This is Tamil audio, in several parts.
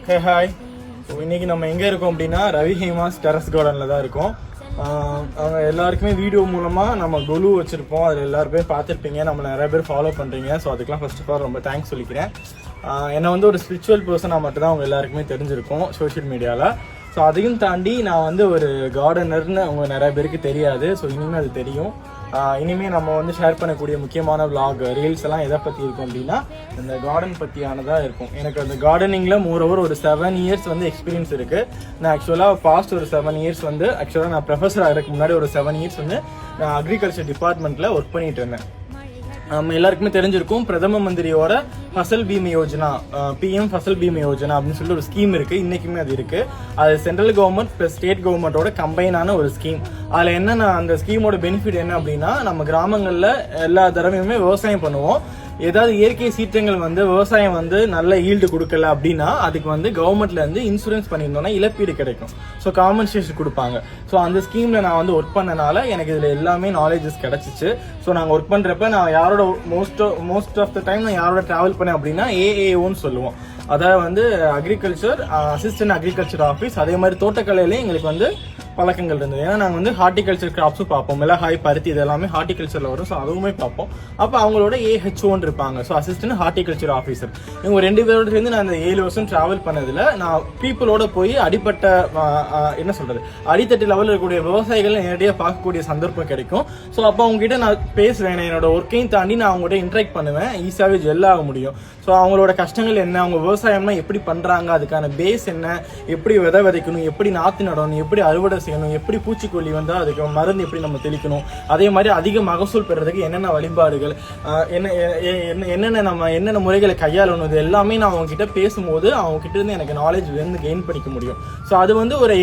Hey hi. இன்னைக்கு நம்ம எங்கே இருக்கோம் அப்படின்னா ரவி ஹேமாஸ் டெரஸ் கார்டனில் தான் இருக்கோம். அவங்க எல்லாருக்குமே வீடியோ மூலமாக நம்ம கொலு வச்சுருப்போம், அதில் எல்லாருமே பார்த்துருப்பீங்க, நம்மளை நிறைய பேர் ஃபாலோ பண்ணுறீங்க. ஸோ அதுக்கெலாம் ஃபர்ஸ்ட் ஆஃப் ஆல் ரொம்ப தேங்க்ஸ் சொல்லிக்கிறேன். என்னை வந்து ஒரு ஸ்பிரிச்சுவல் பர்சனாக மட்டும்தான் அவங்க எல்லாருக்குமே தெரிஞ்சிருக்கும் சோஷியல் மீடியாவில். ஸோ அதையும் தாண்டி நான் வந்து ஒரு கார்டனர்னு அவங்க நிறைய பேருக்கு தெரியாது. ஸோ இனிமேல் அது தெரியும். இனிமேல் நம்ம வந்து ஷேர் பண்ணக்கூடிய முக்கியமான விளாக் ரீல்ஸ் எல்லாம் எதை பற்றி இருக்கும் அப்படின்னா இந்த கார்டன் பற்றியானதாக இருக்கும். எனக்கு அந்த கார்டனிங்கில் மோரோவர் ஒரு 7 years வந்து எக்ஸ்பீரியன்ஸ் இருக்குது. நான் ஆக்சுவலாக பாஸ்ட் ஒரு 7 years வந்து ஆக்சுவலாக நான் ப்ரொஃபஸர் ஆகிறதுக்கு முன்னாடி ஒரு 7 years வந்து நான் அக்ரிகல்ச்சர் டிபார்ட்மெண்ட்டில் ஒர்க் பண்ணிட்டு இருந்தேன். நம்ம எல்லாருக்குமே தெரிஞ்சிருக்கும், பிரதம மந்திரியோட ஃபசல் பீமா யோஜனா, பிஎம் ஃபசல் பீமா யோஜனா அப்படின்னு சொல்லி ஒரு ஸ்கீம் இருக்கு. இன்னைக்குமே அது இருக்கு. அது சென்ட்ரல் கவர்மெண்ட் பிளஸ் ஸ்டேட் கவர்மெண்டோட கம்பைனான ஒரு ஸ்கீம். அதுல என்னன்னா அந்த ஸ்கீமோட பெனிஃபிட் என்ன அப்படின்னா, நம்ம கிராமங்கள்ல எல்லா தடவையுமே விவசாயம் பண்ணுவோம். ஏதாவது இயற்கை சீற்றங்கள் வந்து விவசாயம் வந்து நல்ல ஈல்டு கொடுக்கல அப்படின்னா அதுக்கு வந்து கவர்மெண்ட்ல இருந்து இன்சூரன்ஸ் பண்ணியிருந்தோம்னா இழப்பீடு கிடைக்கும். ஸோ காம்பன்சேஷன் கொடுப்பாங்க. ஸோ அந்த ஸ்கீம்ல நான் வந்து ஒர்க் பண்ணனால எனக்கு இதுல எல்லாமே நாலேஜஸ் கிடைச்சிச்சு. ஸோ நாங்கள் ஒர்க் பண்றப்ப நான் யாரோட மோஸ்ட் ஆஃப் த டைம் நான் யாரோட டிராவல் பண்ணேன் அப்படின்னா ஏஏஓன்னு சொல்லுவோம். அதாவது வந்து அக்ரிகல்ச்சர் அசிஸ்டன்ட் அக்ரிகல்ச்சர் ஆஃபீஸ். அதே மாதிரி தோட்டக்கலையிலேயே எங்களுக்கு வந்து பழக்கங்கள் இருந்தது. ஏன்னா நாங்கள் வந்து ஹார்டிகல்ச்சர் கிராப்ஸும் பார்ப்போம், மிளகாய், பருத்தி, இது எல்லாமே ஹார்டிகல்ச்சரில் வரும். ஸோ அதுவுமே பார்ப்போம். அப்போ அவங்களோட ஏஹெச்ஓன்னு இருப்பாங்க, ஸோ அசிஸ்டன்ட் ஹார்டிகல்ச்சர் ஆஃபீஸர். இவங்க 2 பேரோட சேர்ந்து நான் அந்த 7 வருஷம் டிராவல் பண்ணதில் நான் பீப்புளோட போய் அடிப்பட்ட என்ன சொல்றது அடித்தட்டு லெவலில் இருக்கக்கூடிய விவசாயிகள் நேரடியாக பார்க்கக்கூடிய சந்தர்ப்பம் கிடைக்கும். ஸோ அப்போ அவங்ககிட்ட நான் பேசுவேன், என்னோட ஒர்க்கையும் தாண்டி நான் அவங்ககிட்ட இன்ட்ராக்ட் பண்ணுவேன், ஈஸியாகவே ஜெல் ஆக முடியும். ஸோ அவங்களோட கஷ்டங்கள் என்ன, அவங்க விவசாயம்னா எப்படி பண்றாங்க, அதுக்கான பேஸ் என்ன, எப்படி விதை விதைக்கணும், எப்படி நாற்று நடணும், எப்படி அறுவடை செய்யணும், எப்படி பூச்சிக்கொல்லி வந்தால் அதுக்கு மருந்து எப்படி நம்ம தெளிக்கணும், அதே மாதிரி அதிக மகசூல் பெறதுக்கு என்னென்ன வழிபாடுகள், என்னென்ன முறைகளை கையாளணும், இது எல்லாமே நான் அவங்க கிட்ட பேசும்போது அவங்க கிட்ட இருந்து எனக்கு நாலேஜ் வந்து கெயின் பண்ணிக்க முடியும். ஸோ அது வந்து ஒரு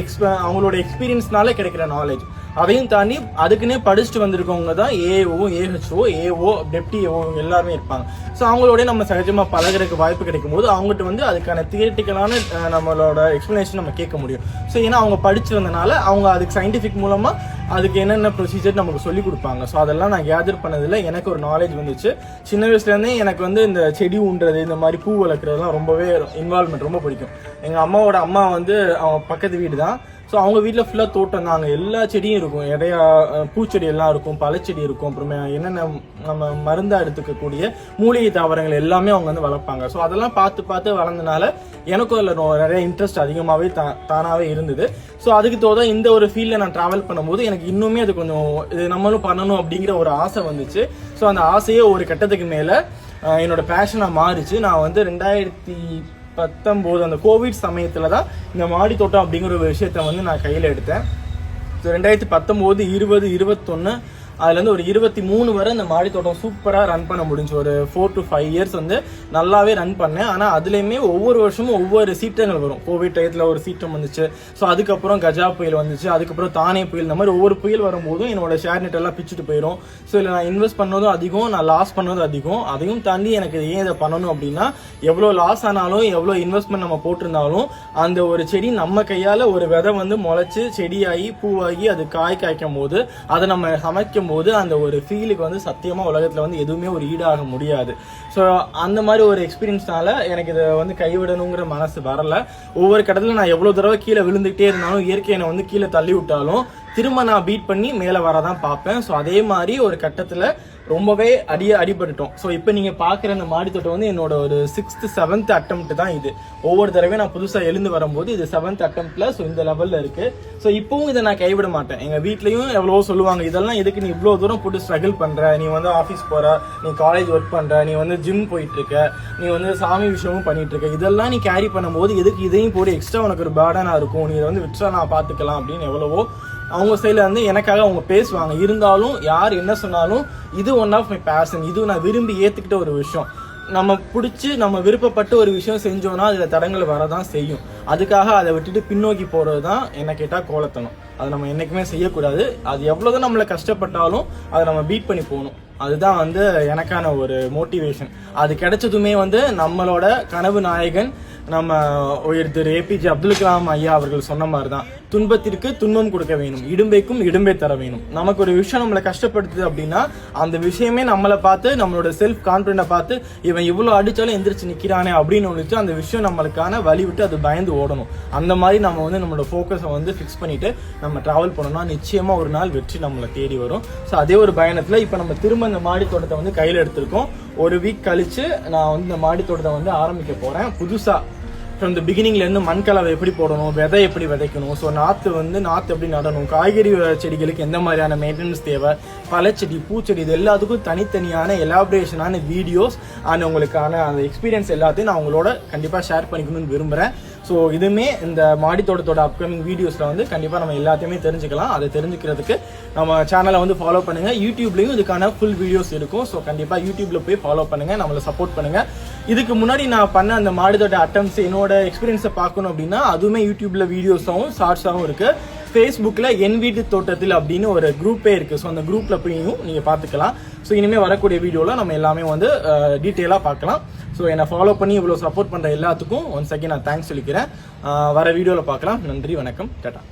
அவங்களோட எக்ஸ்பீரியன்ஸ்னால கிடைக்கிற நாலேஜ். அதையும் தாண்டி அதுக்குன்னே படிச்சுட்டு வந்திருக்கவங்க தான் AO, AHO, AO, deputy AO எல்லாருமே இருப்பாங்க. ஸோ அவங்களோட நம்ம சகஜமா பழகிறதுக்கு வாய்ப்பு கிடைக்கும் போது அவங்ககிட்ட வந்து அதுக்கான தியரிட்டிக்கலான நம்மளோட எக்ஸ்பிளனேஷன் நம்ம கேட்க முடியும். ஸோ ஏன்னா அவங்க படிச்சு வந்தனால அவங்க அதுக்கு சயின்டிஃபிக் மூலமா அதுக்கு என்னென்ன ப்ரொசீஜர் நமக்கு சொல்லி கொடுப்பாங்க. ஸோ அதெல்லாம் நான் கேதர் பண்ணதில் எனக்கு ஒரு நாலேஜ் வந்துச்சு. சின்ன வயசுலேருந்தே எனக்கு வந்து இந்த செடி ஊன்றது, இந்த மாதிரி பூ வளர்க்குறதுலாம் ரொம்பவே இன்வால்மெண்ட் ரொம்ப பிடிக்கும். எங்கள் அம்மாவோட அம்மா வந்து அவங்க பக்கத்து வீடு தான். ஸோ அவங்க வீட்டில் ஃபுல்லாக தோட்டம் தான். அங்கே எல்லா செடியும் இருக்கும், நிறைய பூச்செடி எல்லாம் இருக்கும், பழச்செடி இருக்கும், அப்புறமே என்னென்ன நம்ம மருந்தாக எடுத்துக்கக்கூடிய மூலிகை தாவரங்கள் எல்லாமே அவங்க வந்து வளர்ப்பாங்க. ஸோ அதெல்லாம் பார்த்து வளர்ந்தனால எனக்கும் அதில் நிறைய இன்ட்ரெஸ்ட் அதிகமாகவே தானாகவே இருந்தது. ஸோ அதுக்கு தோதான் இந்த ஒரு ஃபீல்டில் நான் ட்ராவல் பண்ணும்போது எனக்கு இன்னுமே அது கொஞ்சம் இது நம்மளும் பண்ணணும் அப்படிங்கிற ஒரு ஆசை வந்துச்சு. ஸோ அந்த ஆசையே ஒரு கட்டத்துக்கு மேலே என்னோட பேஷனாக மாறிச்சு. நான் வந்து 2019 அந்த கோவிட் சமயத்துல தான் இந்த மாடி தோட்டம் அப்படிங்கிற ஒரு விஷயத்த வந்து நான் கையில எடுத்தேன். 2019, 20, 21 அதுல இருந்து ஒரு 23 வரை இந்த மாடி தோட்டம் சூப்பரா ரன் பண்ண முடிஞ்சு. ஒரு 4 to 5 years வந்து நல்லாவே ரன் பண்ணேன். ஆனா அதுலயுமே ஒவ்வொரு வருஷமும் ஒவ்வொரு சீற்றங்கள் வரும். கோவிட் டயத்துல ஒரு சீற்றம் வந்துச்சு. ஸோ அதுக்கப்புறம் கஜா புயல் வந்துச்சு, அதுக்கப்புறம் தானே புயல். இந்த மாதிரி ஒவ்வொரு புயல் வரும்போதும் என்னோட ஷேர் நெட் எல்லாம் பிச்சுட்டு போயிடும். ஸோ இல்லை நான் இன்வெஸ்ட் பண்ணதும் அதிகம், நான் லாஸ் பண்ணதும் அதிகம். அதையும் தாண்டி எனக்கு ஏன் இதை பண்ணணும் அப்படின்னா, எவ்வளோ லாஸ் ஆனாலும் எவ்வளோ இன்வெஸ்ட்மெண்ட் நம்ம போட்டிருந்தாலும் அந்த ஒரு செடி நம்ம கையால ஒரு விதை வந்து முளைச்சு செடியாகி பூவாகி அது காய்க்கும் போது அதை நம்ம சமைக்கும் போது அந்த ஒரு ஃபீலுக்கு வந்து சத்தியமா உலகத்துல வந்து எதுவுமே ஒரு ஈடாக முடியாது. ஸோ அந்த மாதிரி ஒரு எக்ஸ்பீரியன்ஸ்னால எனக்கு இதை வந்து கைவிடணுங்கிற மனசு வரல. ஒவ்வொரு கடத்துல நான் எவ்வளவு தடவை கீழே விழுந்துகிட்டே இருந்தாலும், இயற்கையை வந்து கீழே தள்ளி விட்டாலும் திரும்ப நான் பீட் பண்ணி மேலே வரதான் பார்ப்பேன். ஸோ அதே மாதிரி ஒரு கட்டத்துல ரொம்பவே அடிபட்டுட்டோம். ஸோ இப்போ நீங்க பாக்குற அந்த மாடி தோட்டம் வந்து என்னோட ஒரு 6th 7th attempt தான் இது. ஒவ்வொரு தடவையும் நான் புதுசா எழுந்து வரும்போது இது 7th attemptல ஸோ இந்த லெவல்ல இருக்கு. ஸோ இப்பவும் இதை நான் கைவிட மாட்டேன். எங்க வீட்லயும் எவ்வளவோ சொல்லுவாங்க, இதெல்லாம் எதுக்கு நீ இவ்வளவு தூரம் போட்டு ஸ்ட்ரகிள் பண்ற, நீ வந்து ஆஃபீஸ் போற, நீ காலேஜ் ஒர்க் பண்ற, நீ வந்து ஜிம் போயிட்டு இருக்க, நீ வந்து சாமி விஷயமும் பண்ணிட்டு இருக்க, இதெல்லாம் நீ கேரி பண்ணும்போது எதுக்கு இதையும் போட்டு எக்ஸ்ட்ரா உனக்கு ஒரு பேர்டனா இருக்கும், நீ இதை வந்து விட்ரா நான் பாத்துக்கலாம் அப்படின்னு எவ்வளவோ அவங்க சைட்ல வந்து எனக்காக அவங்க பேசுவாங்க. இருந்தாலும் யார் என்ன சொன்னாலும் இது ஒன் ஆஃப் மை பேஷன், இது நான் விரும்பி ஏத்துக்கிட்ட ஒரு விஷயம். நம்ம பிடிச்சி நம்ம விருப்பப்பட்டு ஒரு விஷயம் செஞ்சோம்னா அதுல தடங்கள் வரதான் செய்யும். அதுக்காக அதை விட்டுட்டு பின்னோக்கி போறது தான் என்ன கேட்டா கோலத்தனம். அதை நம்ம என்னைக்குமே செய்யக்கூடாது. அது எவ்வளவுதான் நம்மளை கஷ்டப்பட்டாலும் அதை நம்ம பீட் பண்ணி போகணும். அதுதான் வந்து எனக்கான ஒரு மோட்டிவேஷன். அது கிடைச்சதுமே வந்து நம்மளோட கனவு நாயகன் நம்ம திரு ஏபிஜே அப்துல் கலாம் ஐயா அவர்கள் சொன்ன மாதிரி தான், துன்பத்திற்கு துன்பம் கொடுக்க வேணும், இடும்பைக்கும் இடும்பை தர வேணும். நமக்கு ஒரு விஷயம் நம்மளை கஷ்டப்படுத்துது அப்படின்னா அந்த விஷயமே நம்மளை பார்த்து, நம்மளோட செல்ஃப் கான்பிடன்ட பார்த்து, இவன் இவ்வளவு அடிச்சாலும் எந்திரிச்சு நிக்கிறானே அப்படின்னு ஒழிச்சு அந்த விஷயம் நம்மளுக்கான வழி விட்டு அது பயந்து ஓடணும். அந்த மாதிரி நம்ம வந்து நம்மளோட ஃபோக்கஸை வந்து ஃபிக்ஸ் பண்ணிட்டு நம்ம டிராவல் பண்ணோம்னா நிச்சயமா ஒரு நாள் வெற்றி நம்மளை தேடி வரும். ஸோ அதே ஒரு பயணத்துல இப்ப நம்ம திரும்ப இந்த மாடி தோட்டத்தை வந்து கையில எடுத்திருக்கோம். ஒரு வீக் கழிச்சு நான் வந்து இந்த மாடி தோட்டத்தை வந்து ஆரம்பிக்க போறேன். புதுசா ஃப்ரம் த பிகினிங்ல இருந்து மண்கலவை எப்படி போடணும், விதை எப்படி விதைக்கணும், ஸோ நாற்று எப்படி நடணும், காய்கறி செடிகளுக்கு எந்த மாதிரியான மெயின்டெனன்ஸ் தேவை, பழச்செடி பூச்செடி இது எல்லாத்துக்கும் தனித்தனியான எலாபரேஷனான வீடியோஸ் அண்ட் உங்களுக்கான அந்த எக்ஸ்பீரியன்ஸ் எல்லாத்தையும் நான் உங்களோட கண்டிப்பாக ஷேர் பண்ணிக்கணும்னு விரும்புகிறேன். ஸோ இதுவுமே இந்த மாடி தோட்டத்தோட அப்கமிங் வீடியோஸில் வந்து கண்டிப்பாக நம்ம எல்லாத்தையுமே தெரிஞ்சுக்கலாம். அதை தெரிஞ்சுக்கிறதுக்கு நம்ம சேனலை வந்து ஃபாலோ பண்ணுங்க. யூடியூப்லேயும் இதுக்கான ஃபுல் வீடியோஸ் இருக்கும். ஸோ கண்டிப்பாக யூடியூப்ல போய் ஃபாலோ பண்ணுங்க, நம்மளை சப்போர்ட் பண்ணுங்க. இதுக்கு முன்னாடி நான் பண்ண அந்த மாடி தோட்ட அட்டம்ஸ் என்னோட எக்ஸ்பீரியன்ஸை பார்க்கணும் அப்படின்னா அதுவுமே யூடியூப்ல வீடியோஸாகவும் ஷார்ட்ஸாகவும் இருக்கு. ஃபேஸ்புக்கில் என் வீட்டு தோட்டத்தில் அப்படின்னு ஒரு குரூப்பே இருக்கு. ஸோ அந்த குரூப்ல போயும் நீங்க பார்த்துக்கலாம். ஸோ இனிமேல் வரக்கூடிய வீடியோவில் நம்ம எல்லாமே வந்து டீட்டெயிலாக பார்க்கலாம். ஸோ என்னை ஃபாலோ பண்ணி இவ்வளோ சப்போர்ட் பண்ணுற எல்லாத்துக்கும் ஒன்ஸ் அகைன் நான் தேங்க்ஸ் சொல்லிக்கிறேன். வர வீடியோவில் பார்க்கலாம். நன்றி, வணக்கம், டாடா.